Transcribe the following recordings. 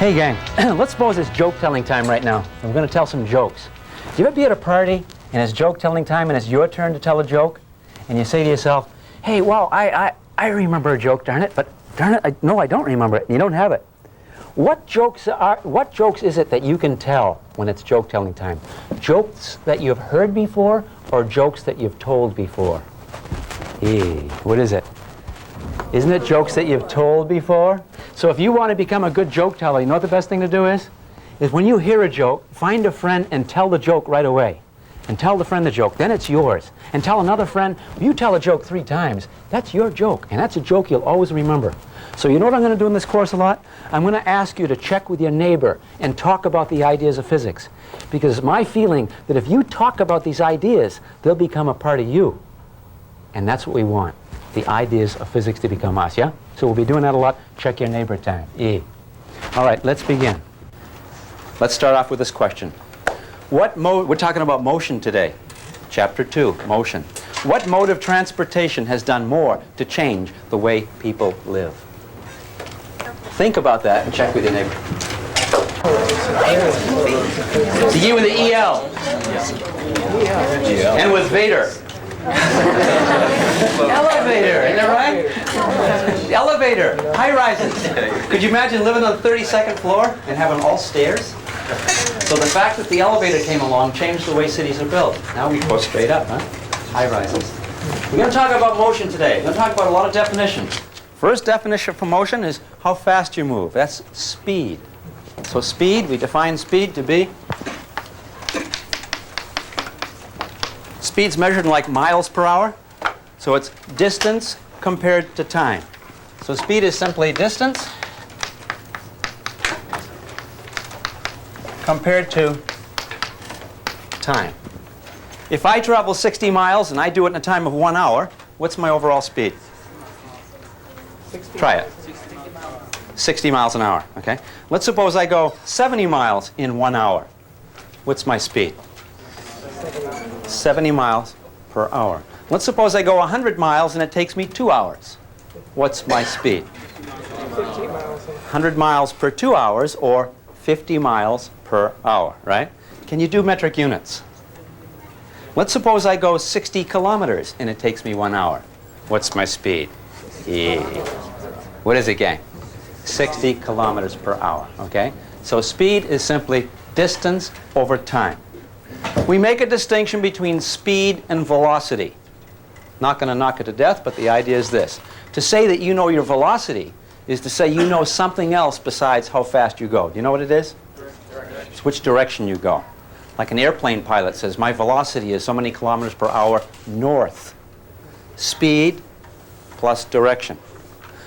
Hey gang, let's suppose it's joke telling time right now. I'm going to tell some jokes. Do you ever be at a party and it's joke telling time and it's your turn to tell a joke? And you say to yourself, hey, well, I remember a joke, darn it, but darn it, no, I don't remember it. You don't have it. What jokes is it that you can tell when it's joke telling time? Jokes that you've heard before or jokes that you've told before? Hey, what is it? Isn't it jokes that you've told before? So if you want to become a good joke teller, you know what the best thing to do is? Is when you hear a joke, find a friend and tell the joke right away. And tell the friend the joke, then it's yours. And tell another friend, you tell a joke 3 times, that's your joke, and that's a joke you'll always remember. So you know what I'm going to do in this course a lot? I'm going to ask you to check with your neighbor and talk about the ideas of physics. Because it's my feeling that if you talk about these ideas, they'll become a part of you. And that's what we want, the ideas of physics to become us, yeah? So we'll be doing that a lot. Check your neighbor time. E. All right, let's begin. Let's start off with this question. We're talking about motion today. Chapter 2, motion. What mode of transportation has done more to change the way people live? Think about that and check with your neighbor. The U with the EL. And with Vader. Elevator, isn't that right? Elevator, high rises. Could you imagine living on the 32nd floor and having all stairs? So the fact that the elevator came along changed the way cities are built. Now we go straight up, huh? High rises. We're going to talk about motion today. We're going to talk about a lot of definitions. First definition for motion is how fast you move. That's speed. So speed, we define speed to be, speed's measured in like miles per hour. So it's distance compared to time. So speed is simply distance compared to time. If I travel 60 miles and I do it in a time of 1 hour, what's my overall speed? Try it. 60 miles an hour, okay? Let's suppose I go 70 miles in 1 hour. What's my speed? 70 miles per hour. Let's suppose I go 100 miles and it takes me 2 hours. What's my speed? 100 miles per 2 hours, or 50 miles per hour, right? Can you do metric units? Let's suppose I go 60 kilometers and it takes me 1 hour. What's my speed? Yeah. What is it, gang? 60 kilometers per hour, okay? So speed is simply distance over time. We make a distinction between speed and velocity. Not going to knock it to death, but the idea is this. To say that you know your velocity is to say you know something else besides how fast you go. Do you know what it is? It's which direction you go. Like an airplane pilot says, my velocity is so many kilometers per hour north. Speed plus direction.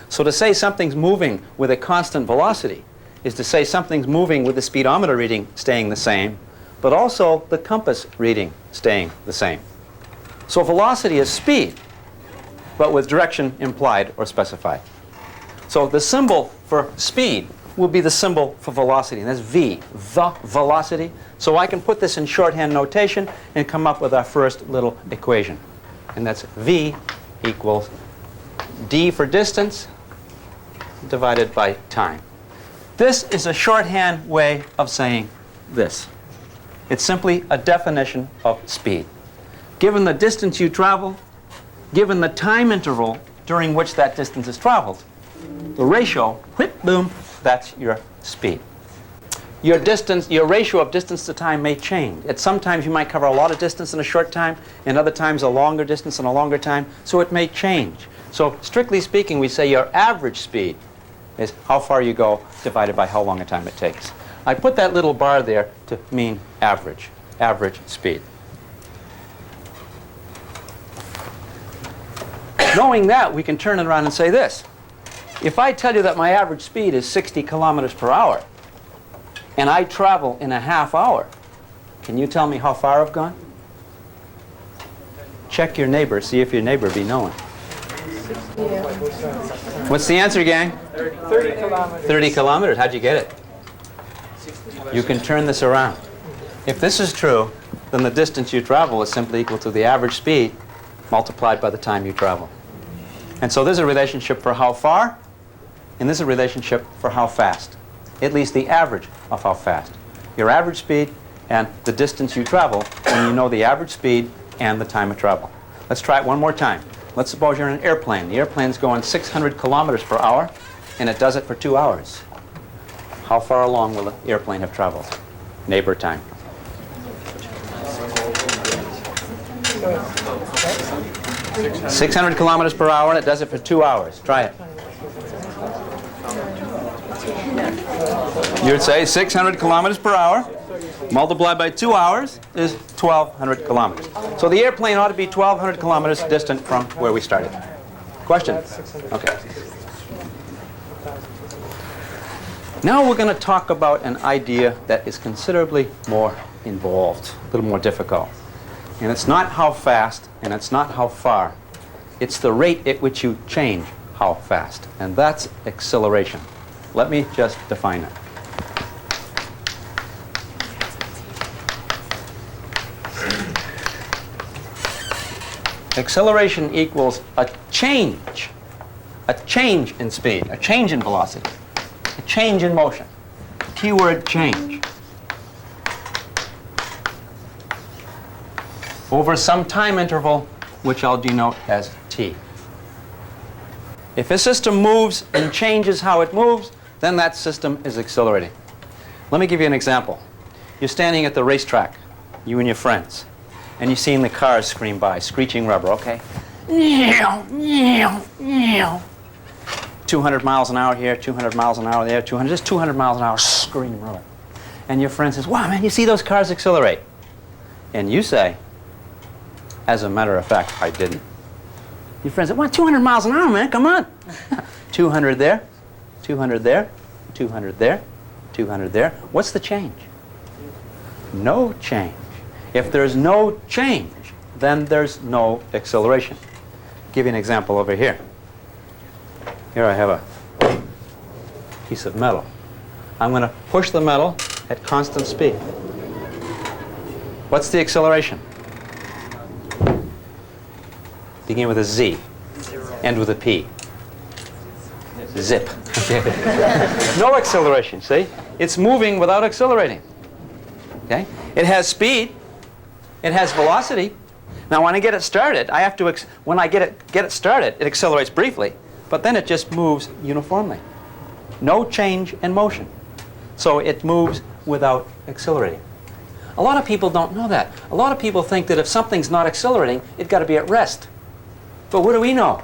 So to say something's moving with a constant velocity is to say something's moving with the speedometer reading staying the same, but also the compass reading staying the same. So velocity is speed, but with direction implied or specified. So the symbol for speed will be the symbol for velocity, and that's V, the velocity. So I can put this in shorthand notation and come up with our first little equation. And that's V equals D for distance divided by time. This is a shorthand way of saying this. It's simply a definition of speed. Given the distance you travel, given the time interval during which that distance is traveled, the ratio, whip, boom, that's your speed. Your distance, your ratio of distance to time may change. At sometimes you might cover a lot of distance in a short time, and other times a longer distance in a longer time, so it may change. So strictly speaking, we say your average speed is how far you go divided by how long a time it takes. I put that little bar there to mean average speed. Knowing that, we can turn it around and say this. If I tell you that my average speed is 60 kilometers per hour, and I travel in a half hour, can you tell me how far I've gone? Check your neighbor, see if your neighbor be knowing. Yeah. What's the answer, gang? 30 kilometers. 30 kilometers. How'd you get it? You can turn this around. If this is true, then the distance you travel is simply equal to the average speed multiplied by the time you travel. And so there's a relationship for how far, and there's a relationship for how fast. at least the average of how fast. Your average speed and the distance you travel when you know the average speed and the time of travel. Let's try it one more time. Let's suppose you're in an airplane. The airplane's going 600 kilometers per hour, and it does it for 2 hours. How far along will the airplane have traveled? Neighbor time. So 600 kilometers per hour, and it does it for 2 hours. Try it. You'd say 600 kilometers per hour multiplied by 2 hours is 1,200 kilometers. So the airplane ought to be 1,200 kilometers distant from where we started. Question? Okay. Now we're going to talk about an idea that is considerably more involved, a little more difficult. And it's not how fast, and it's not how far. It's the rate at which you change how fast. And that's acceleration. Let me just define it. Acceleration equals a change in speed, a change in velocity, a change in motion. Keyword change. Over some time interval, which I'll denote as t. If a system moves and changes how it moves, then that system is accelerating. Let me give you an example. You're standing at the racetrack, you and your friends, and you're seeing the cars scream by, screeching rubber, okay? 200 miles an hour here, 200 miles an hour there, just 200 miles an hour, screaming rubber. And your friend says, wow, man, you see those cars accelerate? And you say, as a matter of fact, I didn't. Your friend said, what, 200 miles an hour, man, come on. 200 there, 200 there, 200 there, 200 there. What's the change? No change. If there's no change, then there's no acceleration. I'll give you an example over here. Here I have a piece of metal. I'm going to push the metal at constant speed. What's the acceleration? Begin with a Z, end with a P. Zip. No acceleration, see? It's moving without accelerating. Okay? It has speed. It has velocity. Now, when I get it started, I have to, when I get it started, it accelerates briefly, but then it just moves uniformly. No change in motion. So it moves without accelerating. A lot of people don't know that. A lot of people think that if something's not accelerating, it's got to be at rest. But what do we know?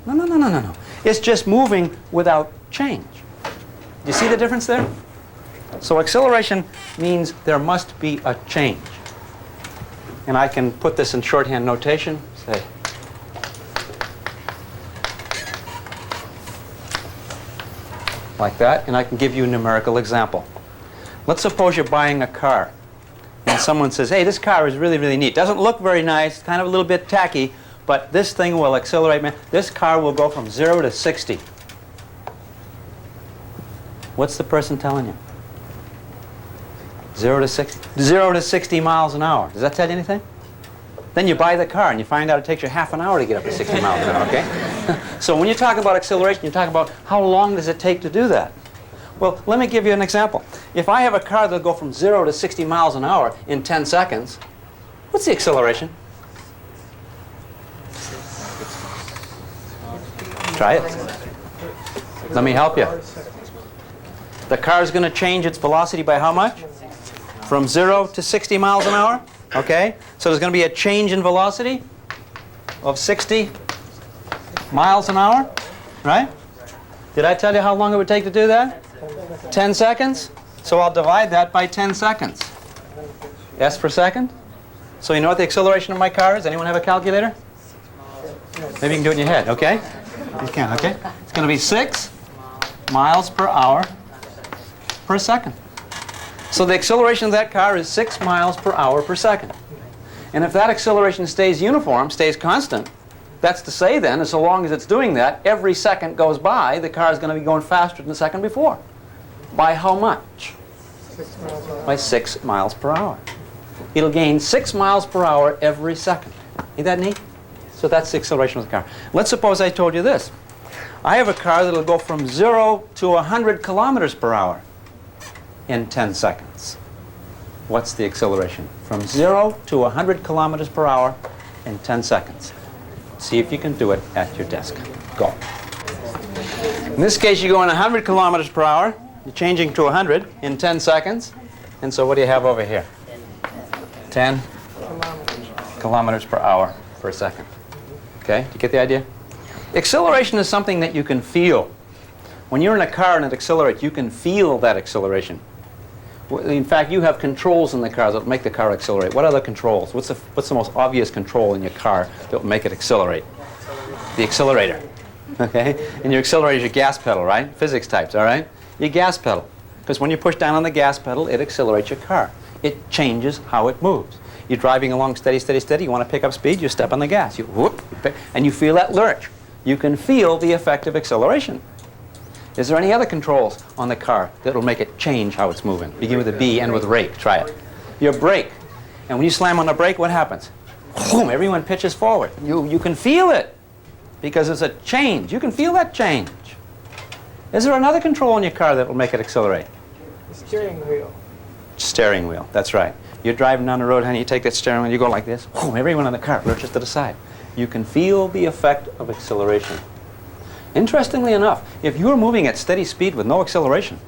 No, no, no, no, no, no. It's just moving without change. Do you see the difference there? So acceleration means there must be a change. And I can put this in shorthand notation, say, like that, and I can give you a numerical example. Let's suppose you're buying a car, and someone says, hey, this car is really, really neat. Doesn't look very nice, kind of a little bit tacky, but this thing will accelerate, man. This car will go from 0 to 60. What's the person telling you? 0 to 60 miles an hour. Does that tell you anything? Then you buy the car and you find out it takes you half an hour to get up to 60 miles an hour, okay? So when you talk about acceleration, you talk about how long does it take to do that? Well, let me give you an example. If I have a car that'll go from 0 to 60 miles an hour in 10 seconds, what's the acceleration? Try it. Let me help you. The car is going to change its velocity by how much? From 0 to 60 miles an hour? Okay? So there's going to be a change in velocity of 60 miles an hour, right? Did I tell you how long it would take to do that? 10 seconds? So I'll divide that by 10 seconds. S per second? So you know what the acceleration of my car is? Anyone have a calculator? Maybe you can do it in your head, okay? You can, okay? It's going to be 6 miles per hour per second. So the acceleration of that car is 6 miles per hour per second. And if that acceleration stays uniform, stays constant, that's to say then, as long as it's doing that, every second goes by, the car is going to be going faster than the second before. By how much? 6 miles per hour. By 6 miles per hour. It'll gain 6 miles per hour every second. Ain't that neat? So that's the acceleration of the car. Let's suppose I told you this. I have a car that'll go from 0 to 100 kilometers per hour in 10 seconds. What's the acceleration? From 0 to 100 kilometers per hour in 10 seconds. See if you can do it at your desk. Go. In this case, you're going 100 kilometers per hour. You're changing to 100 in 10 seconds. And so what do you have over here? 10 kilometers per hour per second. Okay, do you get the idea? Acceleration is something that you can feel. When you're in a car and it accelerates, you can feel that acceleration. In fact, you have controls in the car that make the car accelerate. What are the controls? What's the most obvious control in your car that will make it accelerate? The accelerator. Okay? And your accelerator is your gas pedal, right? Physics types, all right? Your gas pedal. Because when you push down on the gas pedal, it accelerates your car. It changes how it moves. You're driving along steady, steady, steady. You want to pick up speed, you step on the gas. You whoop, and you feel that lurch. You can feel the effect of acceleration. Is there any other controls on the car that will make it change how it's moving? Begin with a B, end with rake. Try it. Your brake. And when you slam on the brake, what happens? Boom, everyone pitches forward. You can feel it because it's a change. You can feel that change. Is there another control in your car that will make it accelerate? The steering wheel. Steering wheel. That's right. You're driving down the road, honey, you take that steering wheel, you go like this. Boom, everyone in the car lurches to the side. You can feel the effect of acceleration. Interestingly enough, if you're moving at steady speed with no acceleration,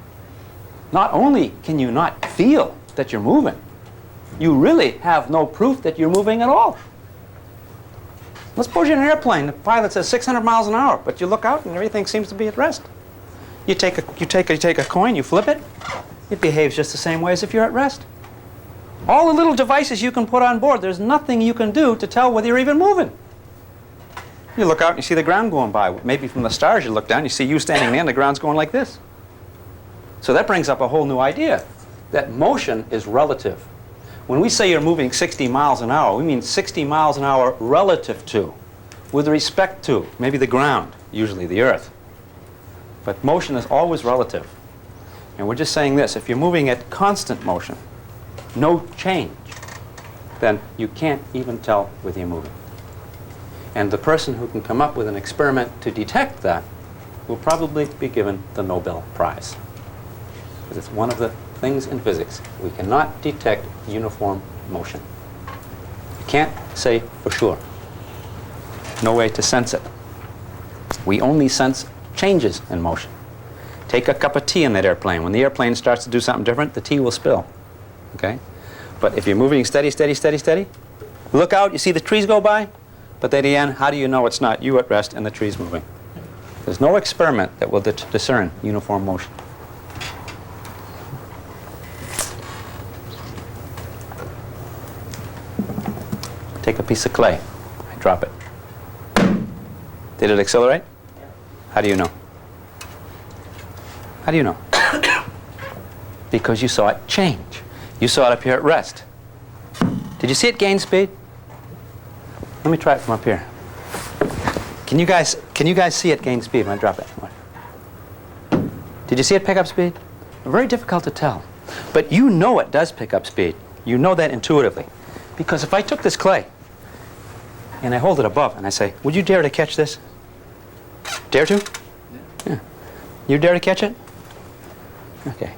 not only can you not feel that you're moving, you really have no proof that you're moving at all. Let's suppose you're in an airplane, the pilot says 600 miles an hour, but you look out and everything seems to be at rest. You take a coin, you flip it, it behaves just the same way as if you're at rest. All the little devices you can put on board, there's nothing you can do to tell whether you're even moving. You look out and you see the ground going by. Maybe from the stars you look down, you see you standing there and the ground's going like this. So that brings up a whole new idea, that motion is relative. When we say you're moving 60 miles an hour, we mean 60 miles an hour relative to, with respect to, maybe the ground, usually the earth. But motion is always relative. And we're just saying this, if you're moving at constant motion, no change, then you can't even tell whether you're moving. And the person who can come up with an experiment to detect that will probably be given the Nobel Prize. Because it's one of the things in physics. We cannot detect uniform motion. You can't say for sure. No way to sense it. We only sense changes in motion. Take a cup of tea in that airplane. When the airplane starts to do something different, the tea will spill. Okay? But if you're moving steady, steady, steady, steady, look out, you see the trees go by, but at the end, how do you know it's not you at rest and the trees moving? There's no experiment that will discern uniform motion. Take a piece of clay, I drop it. Did it accelerate? How do you know? How do you know? Because you saw it change. You saw it up here at rest. Did you see it gain speed? Let me try it from up here. Can you guys see it gain speed when I drop it? Did you see it pick up speed? Very difficult to tell. But you know it does pick up speed. You know that intuitively. Because if I took this clay and I hold it above and I say, would you dare to catch this? Dare to? Yeah. You dare to catch it? Okay.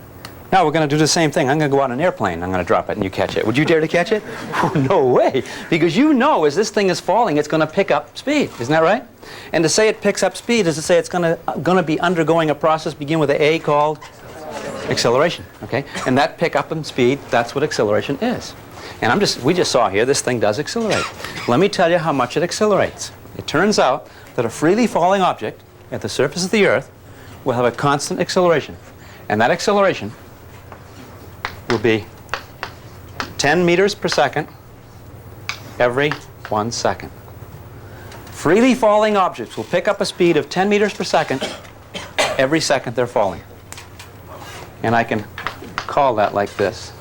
Now we're going to do the same thing. I'm going to go out on an airplane. I'm going to drop it and you catch it. Would you dare to catch it? No way. Because you know as this thing is falling, it's going to pick up speed. Isn't that right? And to say it picks up speed is to say it's going to be undergoing a process, begin with an A called acceleration. Okay? And that pickup in speed, that's what acceleration is. And we just saw here, this thing does accelerate. Let me tell you how much it accelerates. It turns out that a freely falling object at the surface of the Earth will have a constant acceleration. And that acceleration will be 10 meters per second every 1 second. Freely falling objects will pick up a speed of 10 meters per second every second they're falling. And I can call that like this.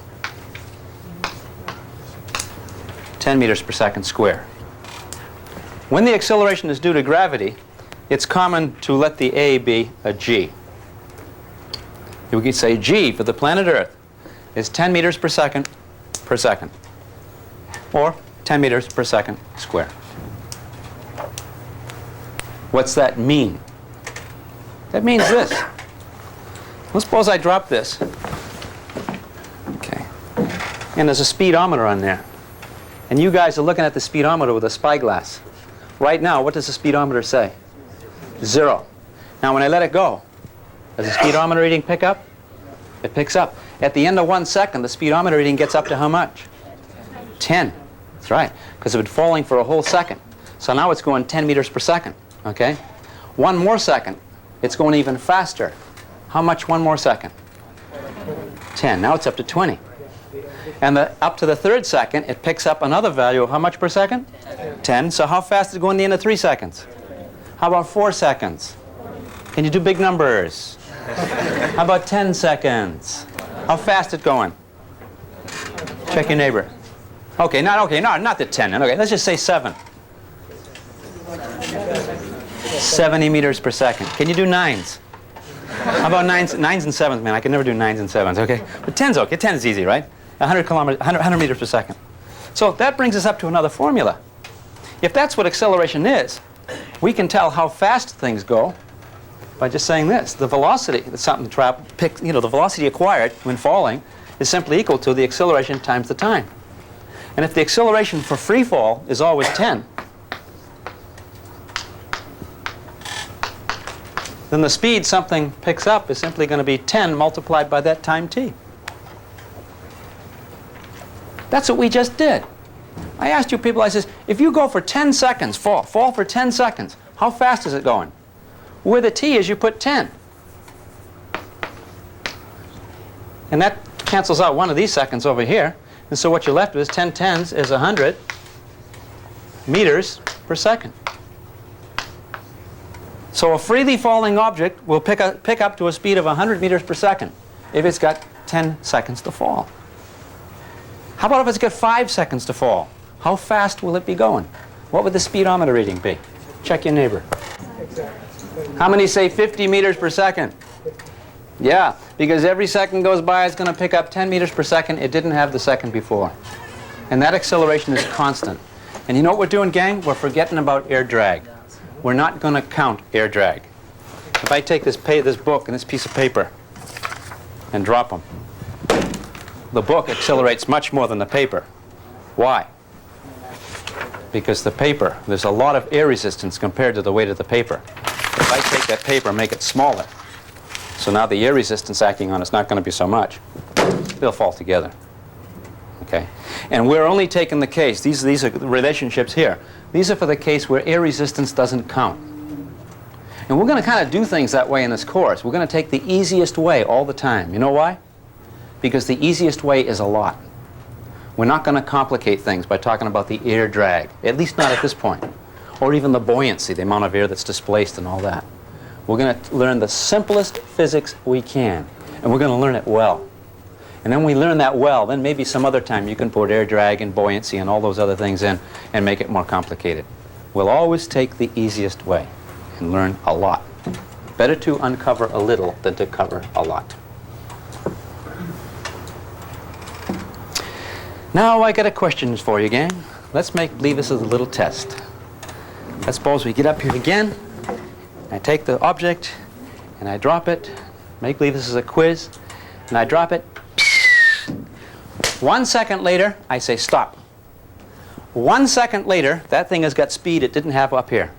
10 meters per second square. When the acceleration is due to gravity, it's common to let the A be a g. We could say g for the planet Earth is 10 meters per second, or 10 meters per second square. What's that mean? That means this. Let's suppose I drop this And there's a speedometer on there. And you guys are looking at the speedometer with a spyglass. Right now, what does the speedometer say? 0. Now, when I let it go, does the speedometer reading pick up? It picks up. At the end of 1 second, the speedometer reading gets up to how much? 10. That's right, because it's been falling for a whole second. So now it's going 10 meters per second. Okay? 1 more second, it's going even faster. How much 1 more second? 10. Now it's up to 20. And up to the 3rd second, it picks up another value of how much per second? 10. So how fast is it going at the end of 3 seconds? How about 4 seconds? Can you do big numbers? How about 10 seconds? How fast is it going? Check your neighbor. Okay, not the 10. Okay, let's just say 7. 70 meters per second. Can you do 9s? How about 9s and 7s, man? I can never do 9s and 7s, okay? But 10's okay. 10 is easy, right? 100 meters per second. So that brings us up to another formula. If that's what acceleration is, we can tell how fast things go by just saying this. The velocity that something the velocity acquired when falling is simply equal to the acceleration times the time. And if the acceleration for free fall is always 10, then the speed something picks up is simply going to be 10 multiplied by that time t. That's what we just did. I asked you people, I says, if you go for 10 seconds, fall for 10 seconds, how fast is it going? Where the t is, you put 10. And that cancels out one of these seconds over here. And so what you're left with is 10 tens is 100 meters per second. So a freely falling object will pick up to a speed of 100 meters per second if it's got 10 seconds to fall. How about if it's got 5 seconds to fall? How fast will it be going? What would the speedometer reading be? Check your neighbor. How many say 50 meters per second? Yeah, because every second goes by, it's going to pick up 10 meters per second. It didn't have the second before. And that acceleration is constant. And you know what we're doing, gang? We're forgetting about air drag. We're not going to count air drag. If I take this book and this piece of paper and drop them, the book accelerates much more than the paper. Why? Because the paper, there's a lot of air resistance compared to the weight of the paper. If I take that paper and make it smaller, so now the air resistance acting on it's not going to be so much, they'll fall together. Okay? And we're only taking the case, these are the relationships here. These are for the case where air resistance doesn't count. And we're going to kind of do things that way in this course. We're going to take the easiest way all the time. You know why? Because the easiest way is a lot. We're not going to complicate things by talking about the air drag, at least not at this point, or even the buoyancy, the amount of air that's displaced and all that. We're going to learn the simplest physics we can, and we're going to learn it well. And then when we learn that well, then maybe some other time you can put air drag and buoyancy and all those other things in and make it more complicated. We'll always take the easiest way and learn a lot. Better to uncover a little than to cover a lot. Now I got a question for you, gang. Let's make believe this is a little test. Let's suppose we get up here again. I take the object and I drop it. Make believe this is a quiz. And I drop it. 1 second later, I say stop. 1 second later, that thing has got speed it didn't have up here.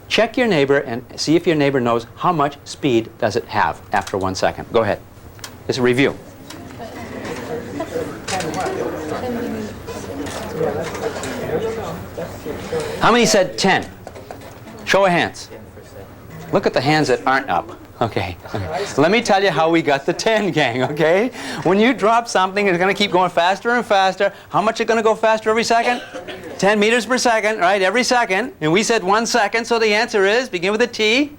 Check your neighbor and see if your neighbor knows how much speed does it have after 1 second. Go ahead. It's a review. How many said 10? Show of hands. Look at the hands that aren't up. Okay. Let me tell you how we got the 10, gang, okay? When you drop something, it's going to keep going faster and faster. How much is it going to go faster every second? 10 meters per second, right? Every second. And we said 1 second, so the answer is, begin with a T,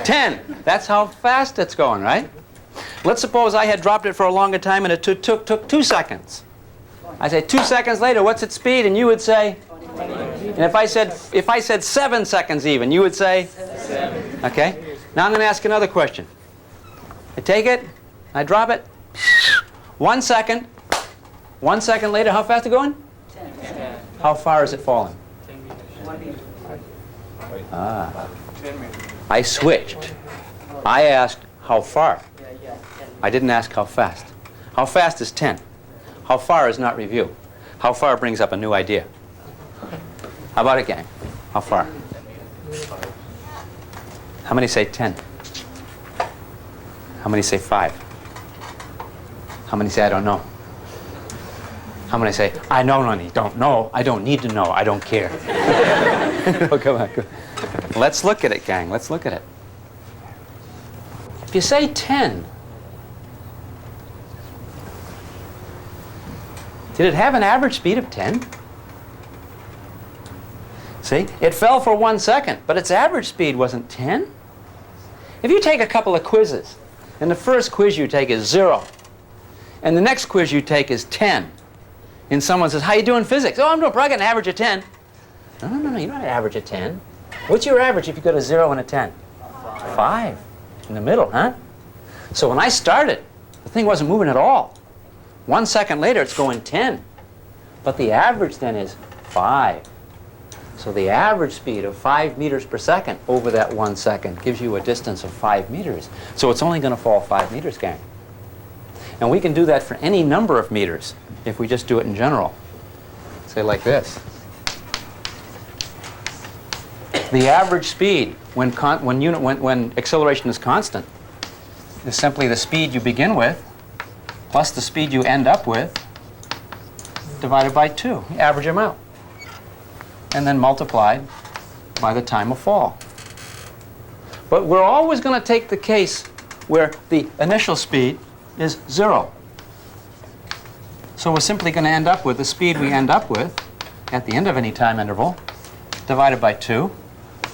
10. That's how fast it's going, right? Let's suppose I had dropped it for a longer time and it took 2 seconds. I say 2 seconds later, what's its speed? And you would say? And if I said 7 seconds even, you would say? Okay. Now I'm going to ask another question. I take it, I drop it, 1 second. 1 second later, how fast is it going? 10. How far is it falling? 10 meters. Ah. I switched. I asked how far. I didn't ask how fast. How fast is 10? How far is not review? How far brings up a new idea? How about it, gang? How far? How many say 10? How many say 5? How many say I don't know? How many say, I know, don't know, I don't need to know, I don't care? Oh, come on. Let's look at it, gang. Let's look at it. If you say 10, did it have an average speed of 10? See, it fell for 1 second, but its average speed wasn't 10. If you take a couple of quizzes, and the first quiz you take is 0, and the next quiz you take is 10, and someone says, how you doing in physics? Oh, I'm doing, I got an average of 10. No, you don't have an average of 10. What's your average if you got a 0 and a 10? 5. In the middle, huh? So when I started, the thing wasn't moving at all. 1 second later, it's going 10. But the average then is 5. So the average speed of 5 meters per second over that 1 second gives you a distance of 5 meters. So it's only going to fall 5 meters, gang. And we can do that for any number of meters if we just do it in general. Say like this. The average speed when acceleration is constant is simply the speed you begin with plus the speed you end up with divided by 2. You average them out. And then multiplied by the time of fall. But we're always going to take the case where the initial speed is 0. So we're simply going to end up with the speed we end up with at the end of any time interval divided by 2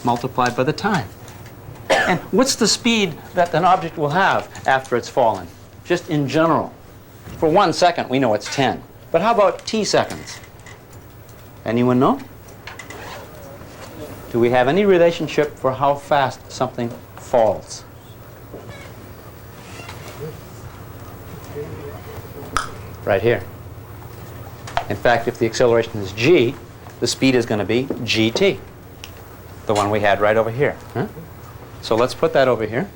multiplied by the time. And what's the speed that an object will have after it's fallen? Just in general. For 1 second, we know it's 10. But how about t seconds? Anyone know? Do we have any relationship for how fast something falls? Right here. In fact, if the acceleration is g, the speed is going to be gt, the one we had right over here. Huh? So let's put that over here.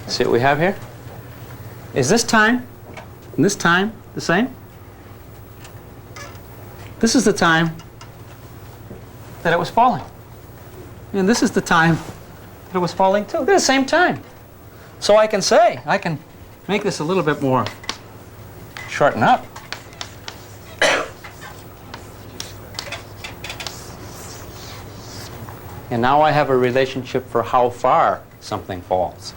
See what we have here? Is this time and this time the same? This is the time that it was falling. And this is the time that it was falling too. They're the same time. So I can say, I can make this a little bit more shorten up. And now I have a relationship for how far something falls.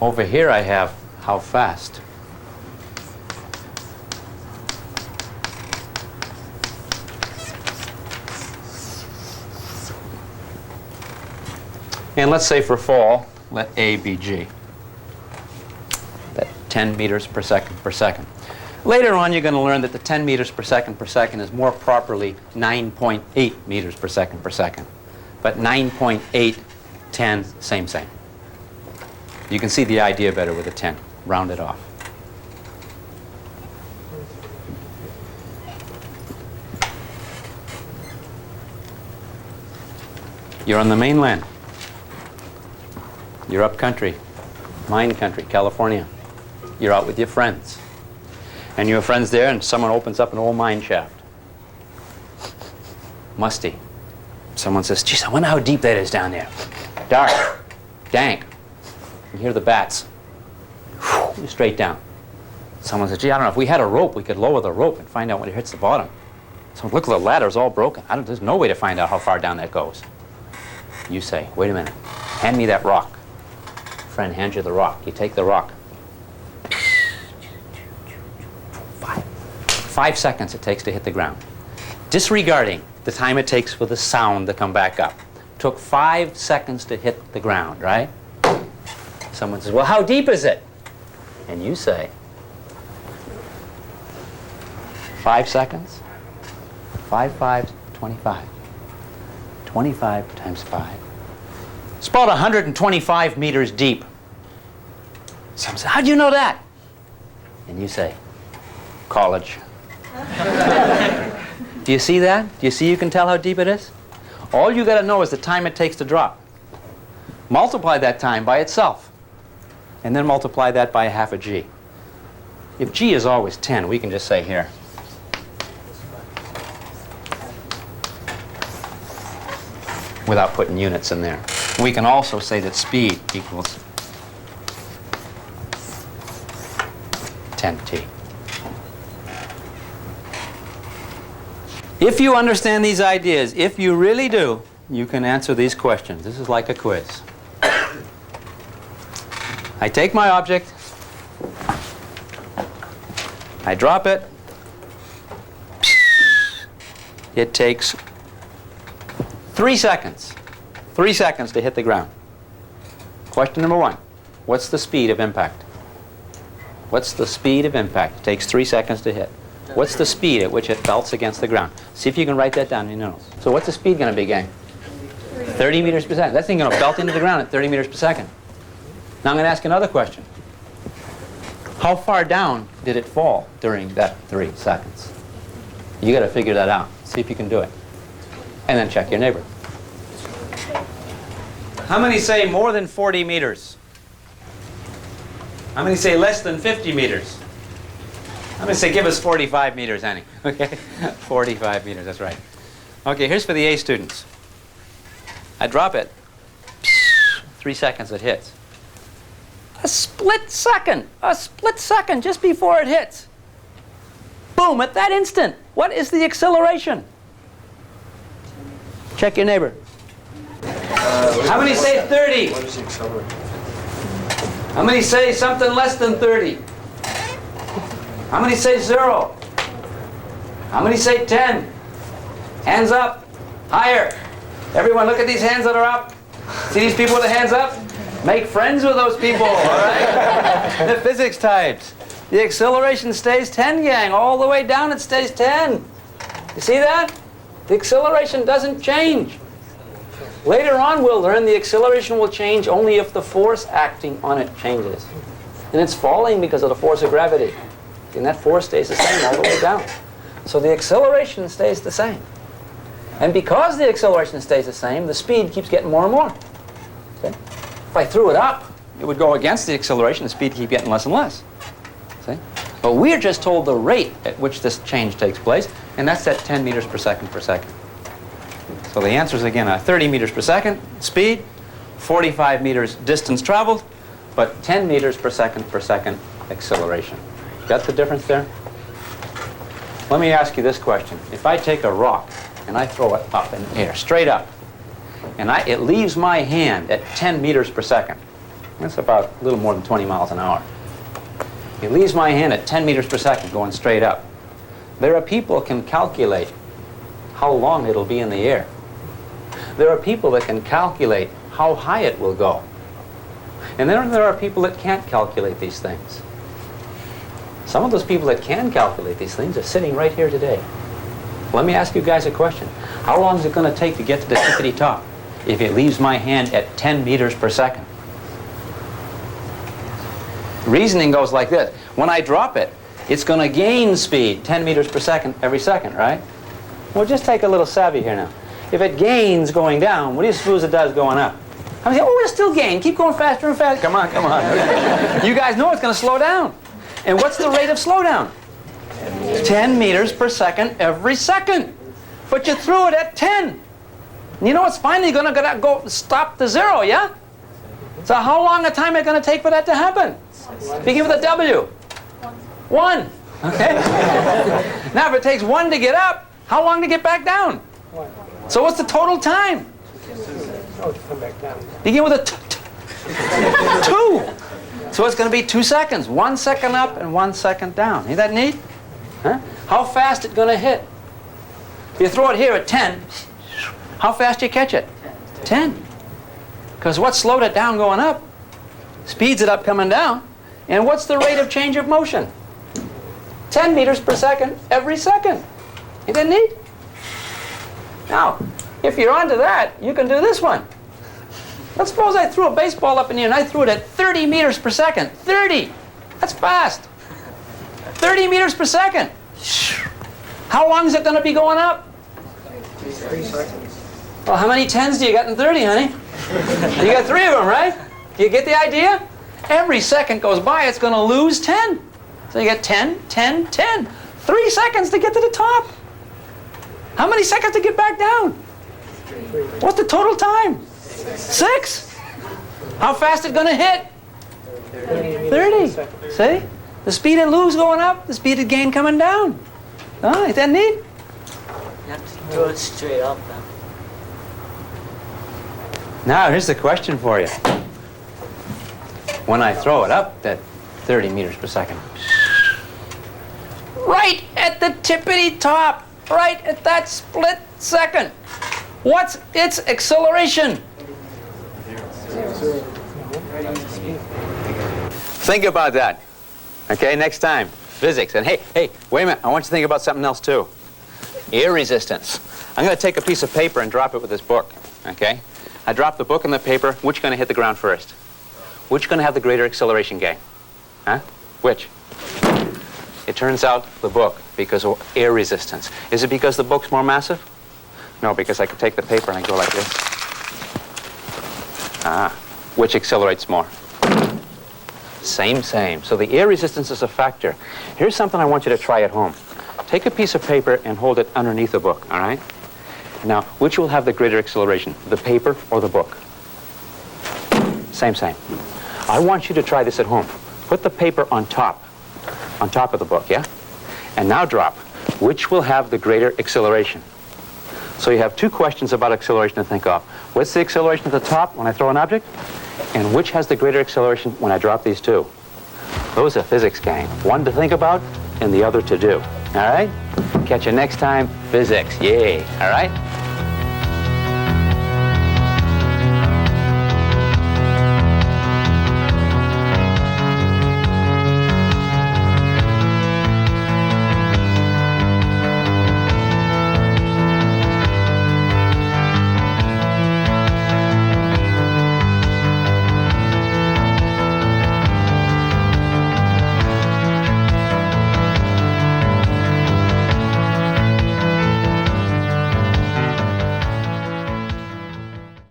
Over here I have how fast. And let's say for fall, let A be g. That 10 meters per second per second. Later on, you're going to learn that the 10 meters per second is more properly 9.8 meters per second. But 9.8, 10, same. You can see the idea better with a 10. Round it off. You're on the mainland. You're up country, mine country, California. You're out with your friends. And you have friends there, and someone opens up an old mine shaft. Musty. Someone says, geez, I wonder how deep that is down there. Dark. Dank. You hear the bats. Straight down. Someone says, gee, I don't know, if we had a rope, we could lower the rope and find out when it hits the bottom. So look, the ladder's all broken. There's no way to find out how far down that goes. You say, wait a minute, hand me that rock. Friend hands you the rock. You take the rock. 5 seconds it takes to hit the ground. Disregarding the time it takes for the sound to come back up. Took 5 seconds to hit the ground, right? Someone says, well, how deep is it? And you say, 5 seconds, 5 5's 25. 25 times 5. It's about 125 meters deep. Someone says, how'd you know that? And you say, college. Do you see that? Do you see you can tell how deep it is? All you got to know is the time it takes to drop. Multiply that time by itself, and then multiply that by half a g. If g is always 10, we can just say here, without putting units in there. We can also say that speed equals 10t. If you understand these ideas, if you really do, you can answer these questions. This is like a quiz. I take my object, I drop it, it takes 3 seconds. 3 seconds to hit the ground. Question number 1. What's the speed of impact? What's the speed of impact? It takes 3 seconds to hit. What's the speed at which it belts against the ground? See if you can write that down in your notes. So what's the speed going to be, gang? 30 meters per second. That thing's going to belt into the ground at 30 meters per second. Now I'm going to ask another question. How far down did it fall during that 3 seconds? You got to figure that out. See if you can do it. And then check your neighbor. How many say more than 40 meters? How many say less than 50 meters? I'm going to say give us 45 meters, Annie. Okay? 45 meters, that's right. Okay, here's for the A students. I drop it. 3 seconds it hits. A split second just before it hits. Boom, at that instant. What is the acceleration? Check your neighbor. How many say 30? What is the acceleration? How many say something less than 30? How many say 0? How many say 10? Hands up. Higher. Everyone look at these hands that are up. See these people with the hands up? Make friends with those people, all right? The physics types. The acceleration stays 10, gang. All the way down it stays 10. You see that? The acceleration doesn't change. Later on we'll learn the acceleration will change only if the force acting on it changes. And it's falling because of the force of gravity. And that force stays the same all the way down. So the acceleration stays the same. And because the acceleration stays the same, the speed keeps getting more and more. See? If I threw it up, it would go against the acceleration. The speed keep getting less and less. See? But we're just told the rate at which this change takes place, and that's at 10 meters per second per second. So the answer is, again, 30 meters per second speed, 45 meters distance traveled, but 10 meters per second acceleration. Got the difference there? Let me ask you this question. If I take a rock and I throw it up in the air, straight up, and it leaves my hand at 10 meters per second, that's about a little more than 20 miles an hour. It leaves my hand at 10 meters per second going straight up. There are people who can calculate how long it'll be in the air. There are people that can calculate how high it will go. And then there are people that can't calculate these things. Some of those people that can calculate these things are sitting right here today. Let me ask you guys a question. How long is it going to take to get to the tippity top if it leaves my hand at 10 meters per second? Reasoning goes like this. When I drop it, it's going to gain speed 10 meters per second every second, right? Well, just take a little savvy here now. If it gains going down, what do you suppose it does going up? I mean, oh, it'll still gain. Keep going faster and faster. Come on, come on. You guys know it's going to slow down. And what's the rate of slowdown? 10 meters per second every second. But you threw it at 10. You know it's finally going to go stop to 0, yeah? So how long a time is it going to take for that to happen? Begin with a W. 1. Okay? Now if it takes 1 to get up, how long to get back down? 1. So what's the total time? Oh, to come back down. Begin with a 2. So it's going to be 2 seconds. 1 second up and 1 second down. Ain't that neat? Huh? How fast it going to hit? If you throw it here at 10, how fast do you catch it? 10. Because what slowed it down going up speeds it up coming down. And what's the rate of change of motion? 10 meters per second every second. Ain't that neat? Now, if you're onto that, you can do this one. Let's suppose I threw a baseball up in the air and I threw it at 30 meters per second. 30! That's fast. 30 meters per second. How long is it going to be going up? 3 seconds. Well, how many 10s do you got in 30, honey? You got 3 of them, right? Do you get the idea? Every second goes by, it's going to lose 10. So you get 10, 10, 10. 3 seconds to get to the top. How many seconds to get back down? What's the total time? 6. How fast is it going to hit? 30. See? The speed of lose going up, the speed of gain coming down. Oh, is that neat? You have to throw it straight up then. Now, here's the question for you. When I throw it up at 30 meters per second, right at the tippity top, right at that split second, what's its acceleration? Think about that. Okay, next time, physics. And hey, wait a minute, I want you to think about something else too. Air resistance. I'm going to take a piece of paper and drop it with this book, okay? I drop the book and the paper, which going to hit the ground first? Which going to have the greater acceleration gain? Huh? Which? It turns out the book, because of air resistance. Is it because the book's more massive? No, because I could take the paper and I go like this. Ah, which accelerates more? Same. So the air resistance is a factor. Here's something I want you to try at home. Take a piece of paper and hold it underneath the book, all right? Now, which will have the greater acceleration, the paper or the book? Same. I want you to try this at home. Put the paper on top of the book, yeah? And now drop. Which will have the greater acceleration? So you have 2 questions about acceleration to think of. What's the acceleration at the top when I throw an object? And which has the greater acceleration when I drop these 2? Those are physics, gang. One to think about and the other to do. All right? Catch you next time. Physics. Yay. All right?